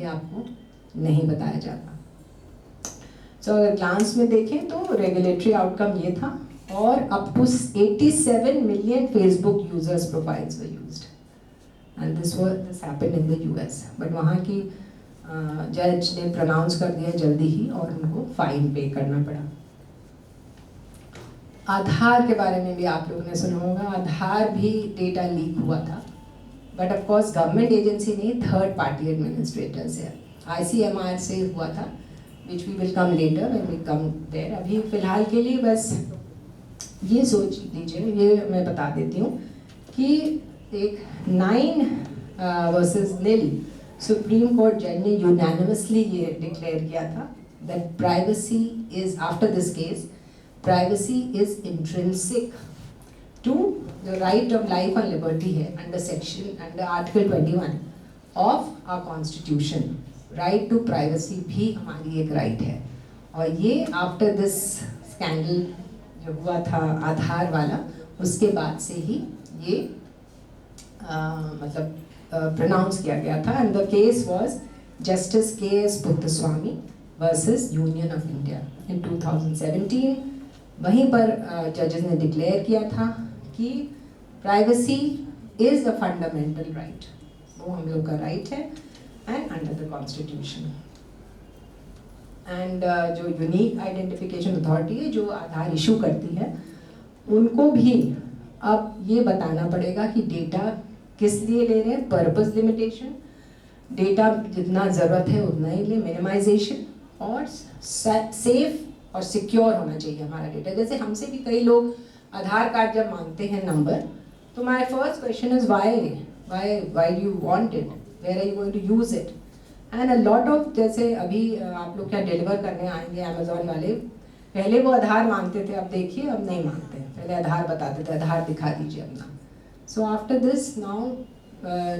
ये आपको नहीं बताया जाता। सो अगर ग्लांस में देखें तो रेगुलेटरी आउटकम ये था, और up to 87 million Facebook users profiles were used and this happened in the US. But वहाँ की जज ने प्रोनाउंस कर दिया जल्दी ही और उनको फाइन पे करना पड़ा। आधार के बारे में भी आप लोगों ने सुना होगा, आधार भी डेटा लीक हुआ था, but of course government agency नहीं, थर्ड पार्टी एडमिनिस्ट्रेटर से, ICMR से हुआ था, which we will come later when we come there. अभी फिलहाल के लिए बस ये सोच लीजिए, ये मैं बता देती हूँ कि एक 9 वर्सेस 0 सुप्रीम कोर्ट जज ने यूनानिमसली ये डिक्लेयर किया था that privacy is, after this case, privacy is intrinsic to the right of life and liberty है under article 21 of our constitution. Right to privacy भी हमारी एक राइट है, और ये आफ्टर दिस स्कैंडल जो हुआ था आधार वाला, उसके बाद से ही ये मतलब प्रोनाउंस किया गया था। And the case was justice KS Puttaswamy versus union of India in 2017। वहीं पर जजेस ने डिक्लेयर किया था कि privacy is a fundamental right, वो हम लोग का राइट है and under the constitution. And जो यूनिक आइडेंटिफिकेशन अथॉरिटी है जो आधार इशू करती है, उनको भी अब ये बताना पड़ेगा कि डेटा किस लिए ले रहे हैं, पर्पस लिमिटेशन, डेटा जितना ज़रूरत है उतना ही ले, मिनिमाइजेशन, और सेफ और सिक्योर होना चाहिए हमारा डेटा। जैसे हमसे भी कई लोग आधार कार्ड जब मांगते हैं नंबर, तो my first question is why you want it, where are you going to use it. And a lot of, जैसे अभी आप लोग क्या डिलीवर करने आएंगे अमेजोन वाले, पहले वो आधार मांगते थे, अब देखिए अब नहीं मांगते, पहले आधार बताते थे, आधार दिखा दीजिए अपना। So after this now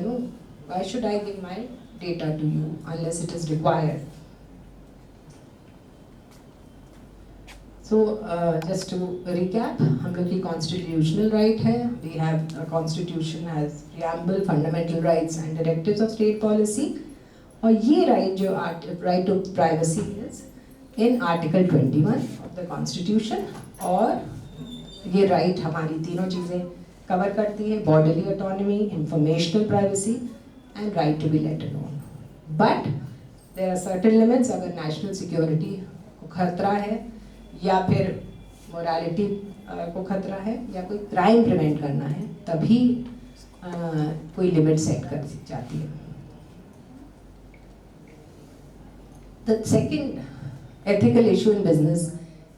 no, why should I give my data to you unless it is required. So just to recap, हम लोग की कॉन्स्टिट्यूशनल राइट है, we have constitution has preamble, fundamental rights and directives of state policy, और ये right जो right to privacy is in article 21 of the constitution, और ये right हमारी तीनों चीज़ें कवर करती है, bodily autonomy, informational privacy and right to be let alone. But there are certain limits, अगर नेशनल सिक्योरिटी को खतरा है या फिर मोरालिटी को खतरा है या कोई क्राइम प्रिवेंट करना है, तभी कोई लिमिट सेट कर जाती है। The second ethical issue in business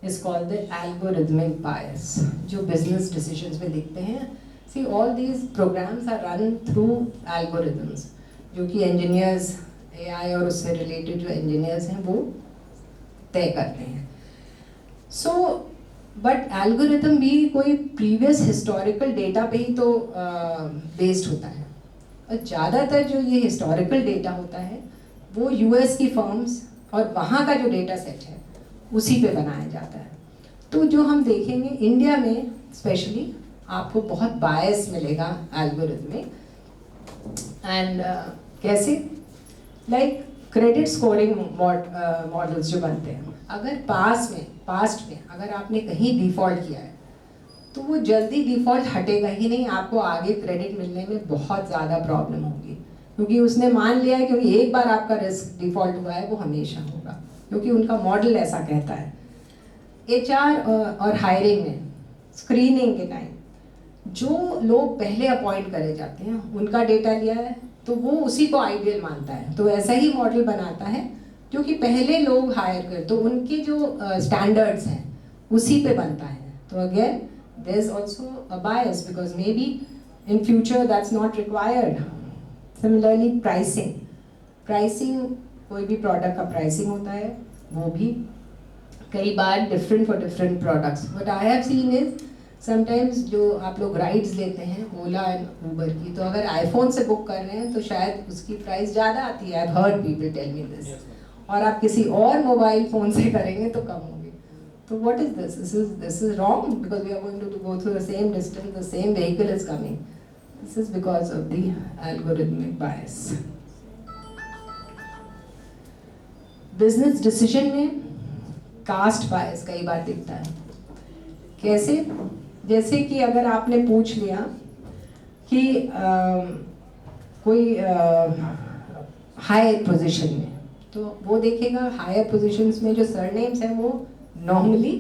is called the algorithmic bias, जो business decisions में देखते हैं। See, all these programs are run through algorithms, जो कि engineers, AI और उससे related जो engineers हैं वो तय करते हैं। So, but algorithm भी कोई previous historical data पे ही तो based होता है, और ज़्यादातर जो ये historical data होता है वो US की firms और वहाँ का जो डेटा सेट है उसी पे बनाया जाता है। तो जो हम देखेंगे इंडिया में स्पेशली आपको बहुत बायस मिलेगा एल्गोरिथम में। एंड कैसे, लाइक क्रेडिट स्कोरिंग मॉडल्स जो बनते हैं, अगर पास्ट में अगर आपने कहीं डिफ़ॉल्ट किया है तो वो जल्दी डिफ़ॉल्ट हटेगा ही नहीं, आपको आगे क्रेडिट मिलने में बहुत ज़्यादा प्रॉब्लम होगी, क्योंकि उसने मान लिया है क्योंकि एक बार आपका रिस्क डिफ़ॉल्ट हुआ है वो हमेशा होगा, क्योंकि उनका मॉडल ऐसा कहता है। HR और हायरिंग में स्क्रीनिंग के टाइम जो लोग पहले अपॉइंट करे जाते हैं उनका डेटा लिया है तो वो उसी को आइडियल मानता है, तो ऐसा ही मॉडल बनाता है जो कि पहले लोग हायर कर, तो उनके जो स्टैंडर्ड्स हैं उसी पे बनता है। तो again there is also a bias because may be in future that's not required. Similarly pricing, कोई भी प्रोडक्ट का प्राइसिंग होता है वो भी कई बार different for different products. But I have seen is sometimes जो आप लोग राइड्स लेते हैं ओला एंड ऊबर की, तो अगर आईफोन से बुक कर रहे हैं तो शायद उसकी प्राइस ज़्यादा आती है, I have heard people tell me this, और आप किसी और मोबाइल फ़ोन से करेंगे तो कम होगी। तो what is this, this is wrong because we are going to go through the same distance, the same vehicle is coming. This is because of the algorithmic bias. Business decision में caste bias कई बार दिखता है। कैसे? जैसे कि अगर आपने पूछ लिया कि कोई हाई पोजीशन में, तो वो देखेगा हायर पोजीशंस में जो सरनेम्स हैं वो नॉर्मली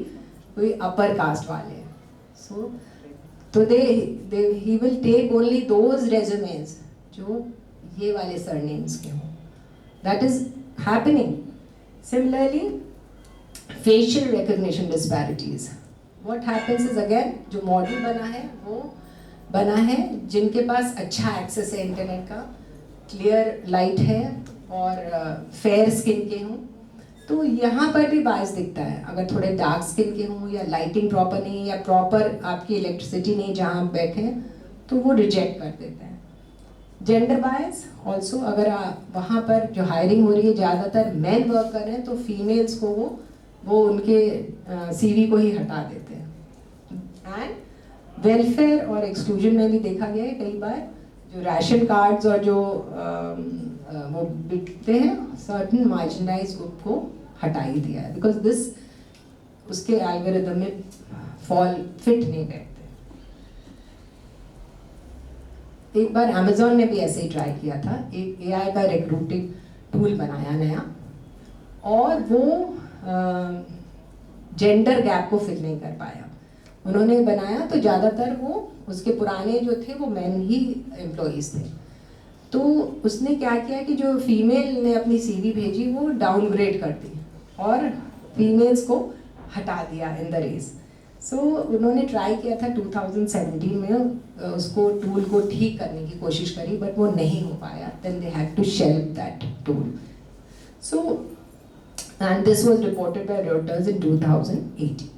कोई अपर कास्ट वाले हैं। सो तो he will take only those resumes जो ये वाले सरनेम्स के हों। That is happening. Similarly facial recognition disparities, what happens is again जो मॉडल बना है वो बना है जिनके पास अच्छा एक्सेस है इंटरनेट का, क्लियर लाइट है और फेयर स्किन के हों, तो यहाँ पर भी बायस दिखता है। अगर थोड़े डार्क स्किन के हों या लाइटिंग प्रॉपर नहीं है या प्रॉपर आपकी इलेक्ट्रिसिटी नहीं जहाँ आप बैठे हैं, तो वो रिजेक्ट कर देते हैं। जेंडर बायस ऑल्सो, अगर वहाँ पर जो हायरिंग हो रही है ज़्यादातर मेन वर्क कर रहे हैं, तो फीमेल्स को वो उनके सीवी को ही हटा देते हैं। एंड वेलफेयर और एक्सक्लूजन में भी देखा गया है कई बार जो राशन कार्ड्स और जो वो बिकते हैं, सर्टन मार्जिनलाइज ग्रुप को हटा ही दिया है, बिकॉज दिस उसके एल्गोरिथम में फॉल फिट नहीं बैठते। एक बार अमेजोन ने भी ऐसे ही ट्राई किया था, एक एआई का रिक्रूटिंग टूल बनाया नया, और वो जेंडर गैप को फिल नहीं कर पाया। उन्होंने बनाया तो ज़्यादातर वो उसके पुराने जो थे वो मेन ही एम्प्लॉइज थे, तो उसने क्या किया कि जो फीमेल ने अपनी सीवी भेजी वो डाउनग्रेड कर दी और फीमेल्स को हटा दिया इन द रेस। सो उन्होंने ट्राई किया था 2017 में उसको टूल को ठीक करने की कोशिश करी, बट वो नहीं हो पाया। Then they had to shelf that tool. So and this was reported by Reuters in 2018.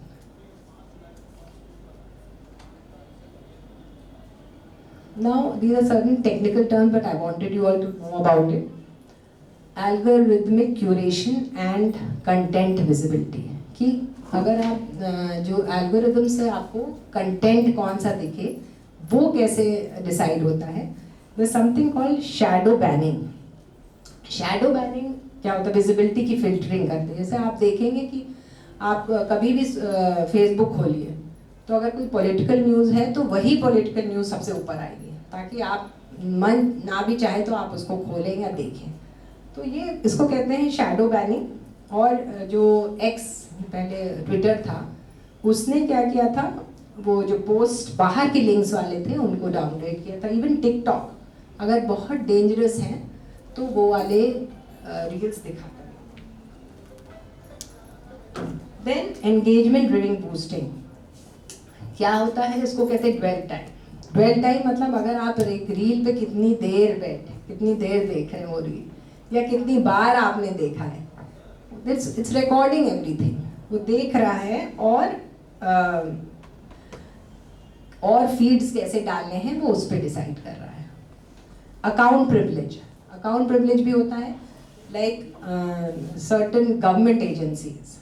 Now, these are certain technical terms, but I wanted you all to know about it. Algorithmic curation and content visibility. कि अगर आप जो algorithm से आपको content कौन सा दिखे वो कैसे डिसाइड होता है। There's something called shadow banning. Shadow banning क्या होता है? विजिबिलिटी की फिल्टरिंग करते हैं। जैसे आप देखेंगे कि आप कभी भी फेसबुक खोलिए तो अगर कोई पॉलिटिकल न्यूज़ है तो वही पॉलिटिकल न्यूज़ सबसे ऊपर आएगी, ताकि आप मन ना भी चाहे तो आप उसको खोलें या देखें। तो ये इसको कहते हैं शैडो बैनिंग। और जो एक्स पहले ट्विटर था उसने क्या किया था, वो जो पोस्ट बाहर के लिंक्स वाले थे उनको डाउनग्रेड किया था। इवन टिकटॉक अगर बहुत डेंजरस हैं तो वो वाले रील्स दिखाता है। देन एंगेजमेंट ड्रिविंग बूस्टिंग क्या होता है? इसको कहते हैं ड्वेल टाइम। ड्वेल टाइम मतलब अगर आप एक रील पे कितनी देर बैठे, कितनी देर देख रहे हैं वो रील, या कितनी बार आपने देखा है, इट्स रिकॉर्डिंग एवरीथिंग। वो देख रहा है और फीड्स कैसे डालने हैं वो उस पर डिसाइड कर रहा है। अकाउंट प्रिविलेज भी होता है, लाइक सर्टेन गवर्नमेंट एजेंसीज,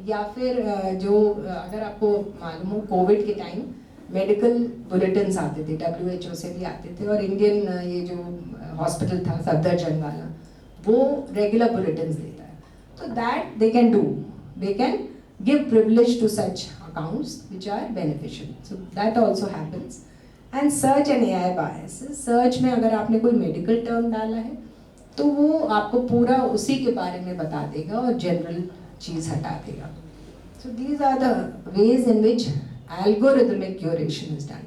या फिर जो अगर आपको मालूम हो कोविड के टाइम मेडिकल बुलेटिन्स आते थे, WHO से भी आते थे, और इंडियन ये जो हॉस्पिटल था सफदरजंग वाला वो रेगुलर बुलेटिन्स देता है। तो that they can do, they can give privilege to such accounts which are beneficial. So that also happens. And search and AI bias. Search में अगर आपने कोई मेडिकल टर्म डाला है तो वो आपको पूरा उसी के बारे में बता देगा और जनरल चीज़ हटा देगा। So these are the ways in which algorithmic curation is done.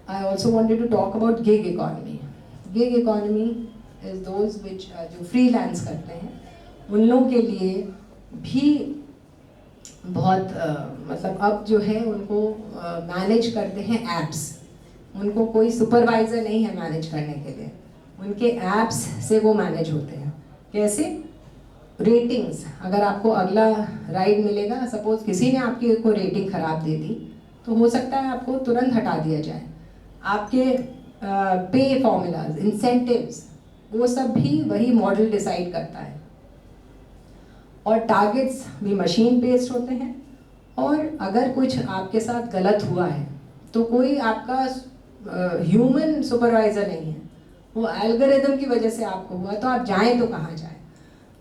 I also wanted to talk about gig economy. Gig economy is those which जो freelance करते हैं उन लोगों के लिए भी बहुत मतलब अब जो है उनको मैनेज करते हैं एप्स। उनको कोई सुपरवाइजर नहीं है मैनेज करने के लिए, उनके एप्स से वो मैनेज होते हैं। कैसे? रेटिंग्स, अगर आपको अगला राइड मिलेगा, सपोज किसी ने आपकी को रेटिंग ख़राब दे दी तो हो सकता है आपको तुरंत हटा दिया जाए। आपके पे फॉर्मूलाज, इंसेंटिव्स, वो सब भी वही मॉडल डिसाइड करता है। और टारगेट्स भी मशीन बेस्ड होते हैं। और अगर कुछ आपके साथ गलत हुआ है तो कोई आपका ह्यूमन सुपरवाइज़र नहीं है, वो एल्गोरिदम की वजह से आपको हुआ, तो आप जाएं तो कहाँ जाएं?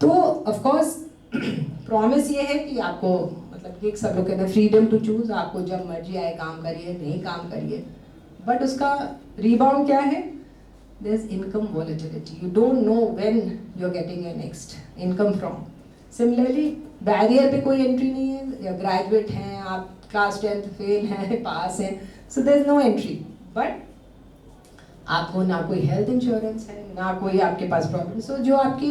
तो ऑफ कोर्स प्रॉमिस ये है कि आपको मतलब कि सब लोग कहते हैं फ्रीडम टू चूज, आपको जब मर्जी आए काम करिए, नहीं काम करिए, बट उसका रीबाउंड क्या है? there's income volatility. You don't know when you're getting your next income from. Similarly, barrier पे कोई एंट्री नहीं है, या ग्रेजुएट हैं आप, क्लास 10th फेल हैं, पास हैं, so there is no entry, but आपको ना कोई हेल्थ इंश्योरेंस है, ना कोई आपके पास प्रॉब्लम, सो जो आपके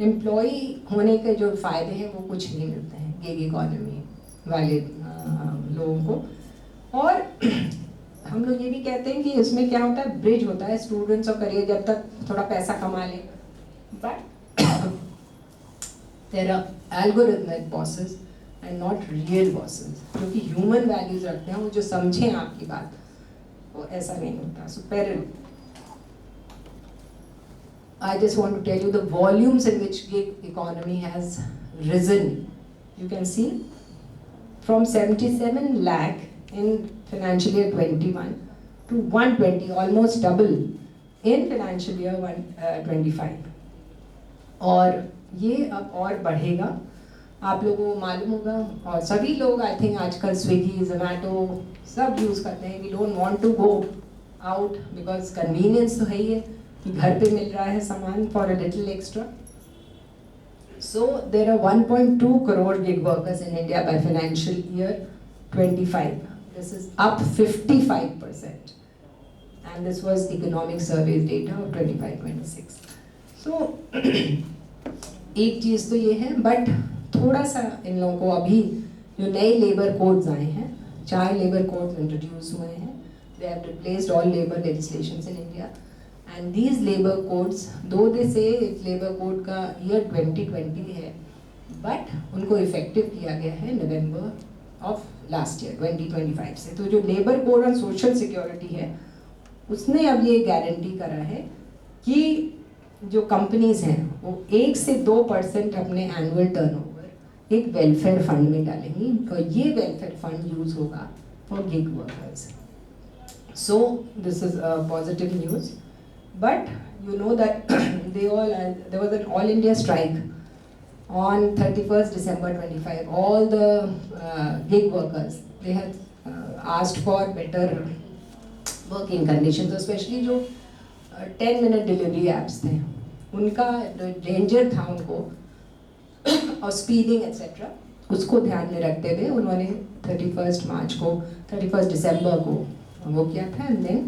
एम्प्लॉय होने के जो फ़ायदे हैं वो कुछ नहीं मिलते हैं गिग इकोनॉमी वाले लोगों को। और हम लोग ये भी कहते हैं कि इसमें क्या होता है, ब्रिज होता है स्टूडेंट्स और करियर, जब तक थोड़ा पैसा कमा लें, but there are algorithmic bosses and not real bosses, जो कि ह्यूमन वैल्यूज रखते हैं, वो जो समझें आपकी बात, वो ऐसा नहीं होता। So parent, I just want to tell you the volumes in which gig economy has risen. You can see from 77 lakh in financial year 21 to 120, almost double in financial year 25. और ये अब और बढ़ेगा, आप लोगों को मालूम होगा, और सभी लोग आई थिंक आजकल स्विगी, जोमेटो सब यूज़ करते हैं। We don't want to go out because convenience तो है ही है कि घर पे मिल रहा है सामान for a little extra. So there are 1.2 crore gig workers in India by financial year 25. This is up 55%, and this was economic surveys data of 25-26. So एक चीज़ तो ये है, बट थोड़ा सा इन लोगों को अभी जो नए लेबर कोड्स आए हैं, 4 लेबर कोड्स इंट्रोड्यूस हुए हैं, they have replaced all labor legislations in India. And these labor codes, though they say labor code का year 2020 है, but उनको effective किया गया है नवंबर ऑफ लास्ट ईयर 2025 से। तो जो लेबर कोड और सोशल सिक्योरिटी है, उसने अब ये गारंटी करा है कि जो कंपनीज हैं वो 1 से 2% अपने एनुअल टर्नओवर एक वेलफेयर फंड में डालेंगी, और ये वेलफेयर फंड यूज होगा for gig workers. So this is positive news. But you know that there was an all India strike on 31st December 25. All the gig workers, they had asked for better working conditions, especially जो 10-minute delivery apps थे, उनका danger था उनको और speeding etcetera, उसको ध्यान में रखते हुए उन्होंने 31 दिसंबर को वो किया था, and then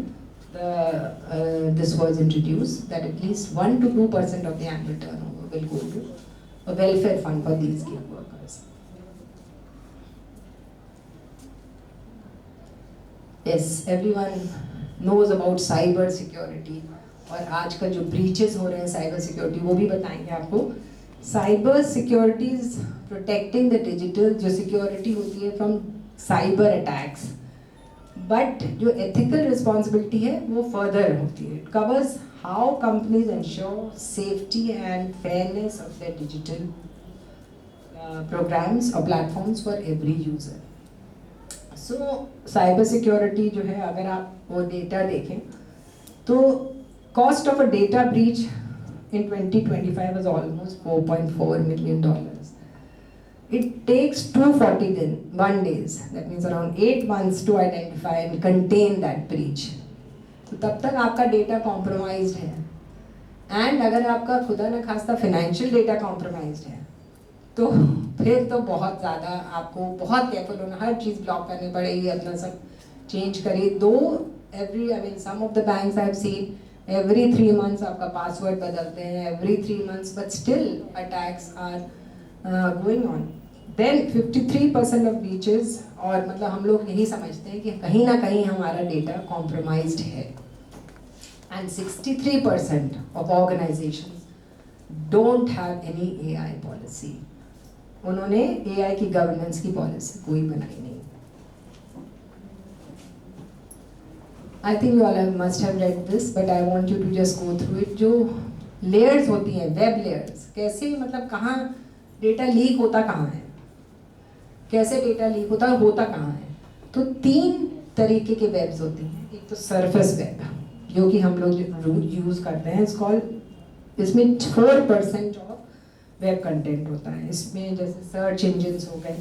this was introduced that at least 1 to 2% of the annual turnover will go to a welfare fund for these gig workers. Yes, everyone knows about cyber security, और आजकल जो breaches हो रहे हैं cyber security वो भी बताएंगे आपको। Cyber security is protecting the digital, जो security होती है from cyber attacks, बट जो एथिकल रिस्पॉन्सिबिलिटी है वो फर्दर होती है। It covers how companies ensure safety and fairness of their digital programs और platforms for every user. So cyber security जो है, अगर आप वो डेटा देखें तो cost of a data breach in 2025 was almost $4.4 million. It takes 241 days, that means around 8 months to identify and contain that breach. तो तब तक आपका डेटा कॉम्प्रोमाइज्ड है, एंड अगर आपका खुदा न खास्ता फाइनेंशियल डेटा कॉम्प्रोमाइज्ड है तो फिर तो बहुत ज़्यादा आपको बहुत केयरफुल होना, हर चीज़ ब्लॉक करनी पड़ेगी, अपना सब चेंज करिए। Though some of the banks I have seen every 3 months आपका पासवर्ड बदलते हैं, every 3 months, but still attacks are going on. Then 53% of breaches, और मतलब हम लोग यही समझते हैं कि कहीं ना कहीं हमारा डेटा कॉम्प्रोमाइज्ड है, and 63% of organizations don't have any AI policy. उन्होंने AI की गवर्नेंस की पॉलिसी कोई बनाई नहीं। I think you all must have read this, but I want you to just go through it. जो layers होती हैं, वेब layers, कैसे मतलब कहाँ डेटा लीक होता कहाँ है, कैसे डेटा लीक होता कहाँ है। तो 3 तरीके के वेब्स होते हैं। एक तो सरफेस वेब, जो कि हम लोग यूज़ करते हैं, इसमें 4% ऑफ वेब कंटेंट होता है। इसमें जैसे सर्च इंजिन्स हो गए,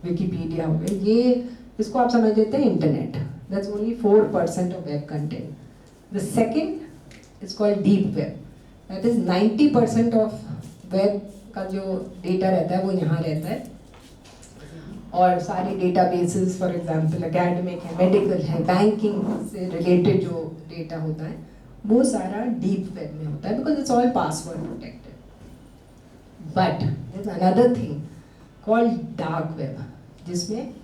विकीपीडिया हो गए, ये इसको आप समझ लेते हैं internet. That's only 4% of web content. The second is called deep web, that is 90% of web का जो डेटा रहता है वो यहाँ रहता है। और सारे डेटाबेसेस, फॉर एग्जांपल एकेडमिक है, मेडिकल है, बैंकिंग से रिलेटेड जो डेटा होता है वो सारा डीप वेब में होता है, because it's all password protected. But there is another thing called dark web, जिसमें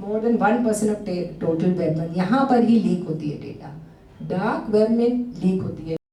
more than 1% of total web, यहाँ पर ही लीक होती है डेटा। डार्क वेब में लीक होती है